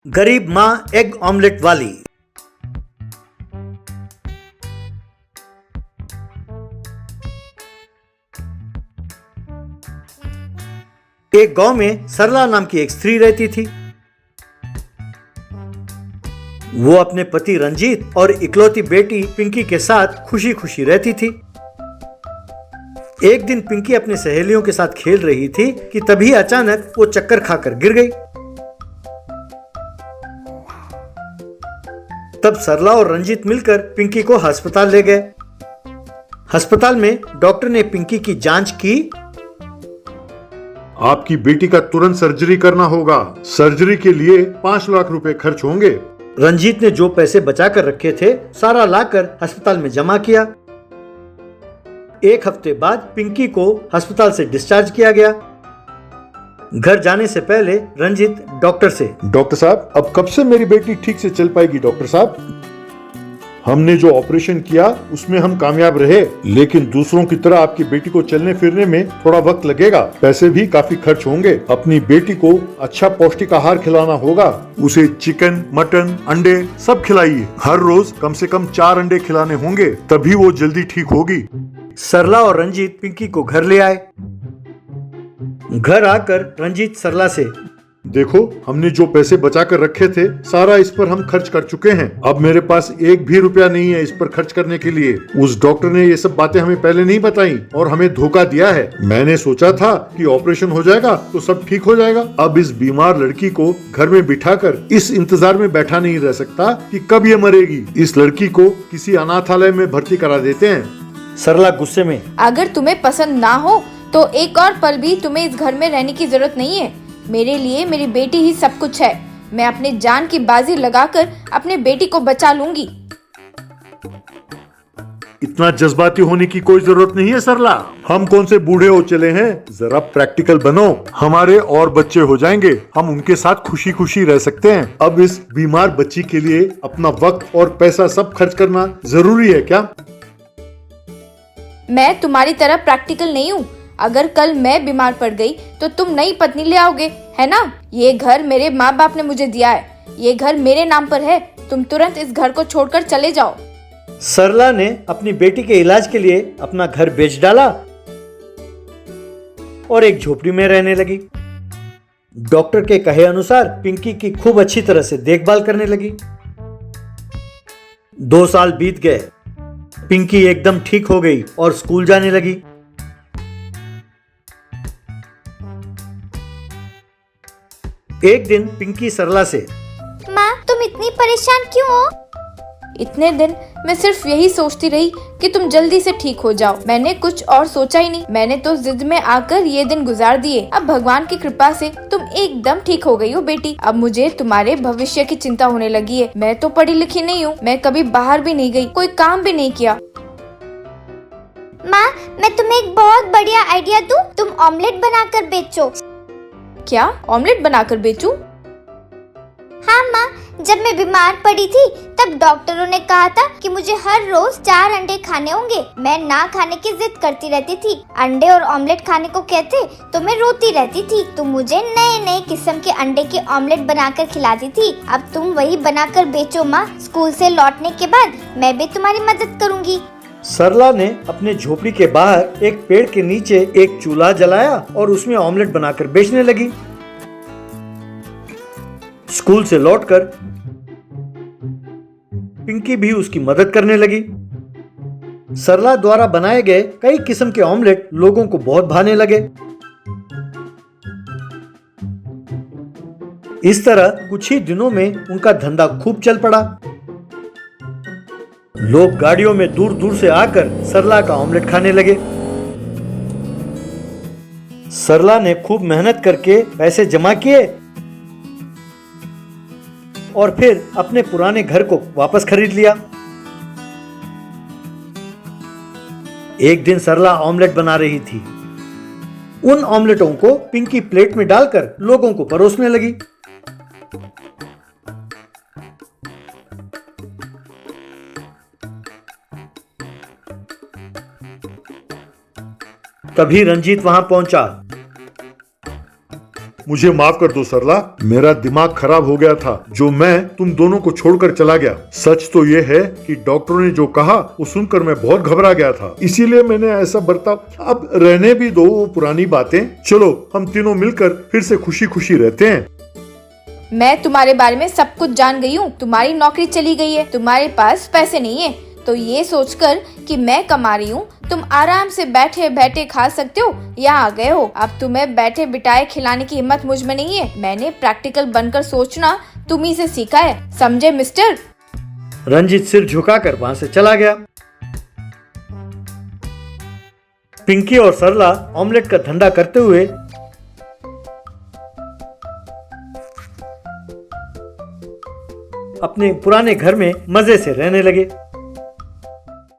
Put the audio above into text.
गरीब माँ egg omelette वाली। एक गांव में सरला नाम की एक स्त्री रहती थी। वो अपने पति रंजीत और इकलौती बेटी पिंकी के साथ खुशी खुशी रहती थी। एक दिन पिंकी अपने सहेलियों के साथ खेल रही थी कि तभी अचानक वो चक्कर खाकर गिर गई। तब सरला और रंजीत मिलकर पिंकी को अस्पताल ले गए। अस्पताल में डॉक्टर ने पिंकी की जांच की। आपकी बेटी का तुरंत सर्जरी करना होगा। सर्जरी के लिए 5 लाख रुपए खर्च होंगे। रंजीत ने जो पैसे बचा कर रखे थे सारा लाकर अस्पताल में जमा किया। एक हफ्ते बाद पिंकी को अस्पताल से डिस्चार्ज किया गया। घर जाने से पहले रंजीत डॉक्टर से, डॉक्टर साहब, अब कब से मेरी बेटी ठीक से चल पाएगी? डॉक्टर साहब, हमने जो ऑपरेशन किया उसमें हम कामयाब रहे, लेकिन दूसरों की तरह आपकी बेटी को चलने फिरने में थोड़ा वक्त लगेगा। पैसे भी काफी खर्च होंगे। अपनी बेटी को अच्छा पौष्टिक आहार खिलाना होगा। उसे चिकन, मटन, अंडे सब खिलाइए। हर रोज कम से कम 4 अंडे खिलाने होंगे, तभी वो जल्दी ठीक होगी। सरला और रंजीत पिंकी को घर ले आए। घर आकर रंजीत सरला से, देखो, हमने जो पैसे बचा कर रखे थे सारा इस पर हम खर्च कर चुके हैं। अब मेरे पास 1 भी रुपया नहीं है इस पर खर्च करने के लिए। उस डॉक्टर ने ये सब बातें हमें पहले नहीं बताई और हमें धोखा दिया है। मैंने सोचा था कि ऑपरेशन हो जाएगा तो सब ठीक हो जाएगा। अब इस बीमार लड़की को घर में बिठाकर इस इंतजार में बैठा नहीं रह सकता कि कब ये मरेगी। इस लड़की को किसी अनाथालय में भर्ती करा देते हैं। सरला गुस्से में, अगर तुम्हें पसंद ना हो तो एक और पल भी तुम्हें इस घर में रहने की जरूरत नहीं है। मेरे लिए मेरी बेटी ही सब कुछ है। मैं अपने जान की बाजी लगाकर अपने बेटी को बचा लूंगी। इतना जज्बाती होने की कोई जरूरत नहीं है सरला। हम कौन से बूढ़े हो चले हैं? जरा प्रैक्टिकल बनो। हमारे और बच्चे हो जाएंगे, हम उनके साथ खुशी खुशी रह सकते हैं। अब इस बीमार बच्ची के लिए अपना वक्त और पैसा सब खर्च करना जरूरी है क्या? मैं तुम्हारी तरह प्रैक्टिकल नहीं हूँ। अगर कल मैं बीमार पड़ गई तो तुम नई पत्नी ले आओगे, है ना? ये घर मेरे माँ बाप ने मुझे दिया है। ये घर मेरे नाम पर है। तुम तुरंत इस घर को छोड़कर चले जाओ। सरला ने अपनी बेटी के इलाज के लिए अपना घर बेच डाला और एक झोपड़ी में रहने लगी। डॉक्टर के कहे अनुसार पिंकी की खूब अच्छी तरह से देखभाल करने लगी। 2 साल बीत गए। पिंकी एकदम ठीक हो गई और स्कूल जाने लगी। एक दिन पिंकी सरला से, माँ, तुम इतनी परेशान क्यों हो? इतने दिन मैं सिर्फ यही सोचती रही कि तुम जल्दी से ठीक हो जाओ। मैंने कुछ और सोचा ही नहीं। मैंने तो जिद में आकर ये दिन गुजार दिए। अब भगवान की कृपा से तुम एकदम ठीक हो गई हो बेटी। अब मुझे तुम्हारे भविष्य की चिंता होने लगी है। मैं तो पढ़ी लिखी नहीं हूँ। मैं कभी बाहर भी नहीं गई, कोई काम भी नहीं किया। माँ, मैं तुम्हें एक बहुत बढ़िया आइडिया दूँ। तुम ऑमलेट बनाकर बेचो। क्या ऑमलेट बनाकर बेचूं? हाँ माँ, जब मैं बीमार पड़ी थी तब डॉक्टरों ने कहा था कि मुझे हर रोज 4 अंडे खाने होंगे। मैं ना खाने की जिद करती रहती थी। अंडे और ऑमलेट खाने को कहते तो मैं रोती रहती थी। तुम मुझे नए नए किस्म के अंडे के ऑमलेट बनाकर खिलाती थी। अब तुम वही बनाकर बेचो माँ। स्कूल से लौटने के बाद मैं भी तुम्हारी मदद करूँगी। सरला ने अपने झोपड़ी के बाहर एक पेड़ के नीचे एक चूल्हा जलाया और उसमें ऑमलेट बनाकर बेचने लगी। स्कूल से लौटकर पिंकी भी उसकी मदद करने लगी। सरला द्वारा बनाए गए कई किस्म के ऑमलेट लोगों को बहुत भाने लगे। इस तरह कुछ ही दिनों में उनका धंधा खूब चल पड़ा। लोग गाड़ियों में दूर दूर से आकर सरला का ऑमलेट खाने लगे। सरला ने खूब मेहनत करके पैसे जमा किए और फिर अपने पुराने घर को वापस खरीद लिया। एक दिन सरला ऑमलेट बना रही थी। उन ऑमलेटों को पिंकी प्लेट में डालकर लोगों को परोसने लगी। तभी रंजीत वहां पहुंचा। मुझे माफ कर दो सरला, मेरा दिमाग खराब हो गया था जो मैं तुम दोनों को छोड़कर चला गया। सच तो ये है कि डॉक्टरों ने जो कहा वो सुनकर मैं बहुत घबरा गया था, इसीलिए मैंने ऐसा बर्ताव। अब रहने भी दो वो पुरानी बातें, चलो हम तीनों मिलकर फिर से खुशी खुशी रहते हैं। मैं तुम्हारे बारे में सब कुछ जान गई हूँ। तुम्हारी नौकरी चली गई है, तुम्हारे पास पैसे नहीं है, तो ये सोचकर कि मैं कमा रही हूँ तुम आराम से बैठे बैठे खा सकते हो, यहाँ आ गए हो। अब तुम्हें बैठे बिठाए खिलाने की हिम्मत मुझ में नहीं है। मैंने प्रैक्टिकल बनकर सोचना तुम्ही से सीखा है, समझे मिस्टर? रंजीत सिर झुकाकर वहां से चला गया। पिंकी और सरला ऑमलेट का धंधा करते हुए अपने पुराने घर में मजे से रहने लगे।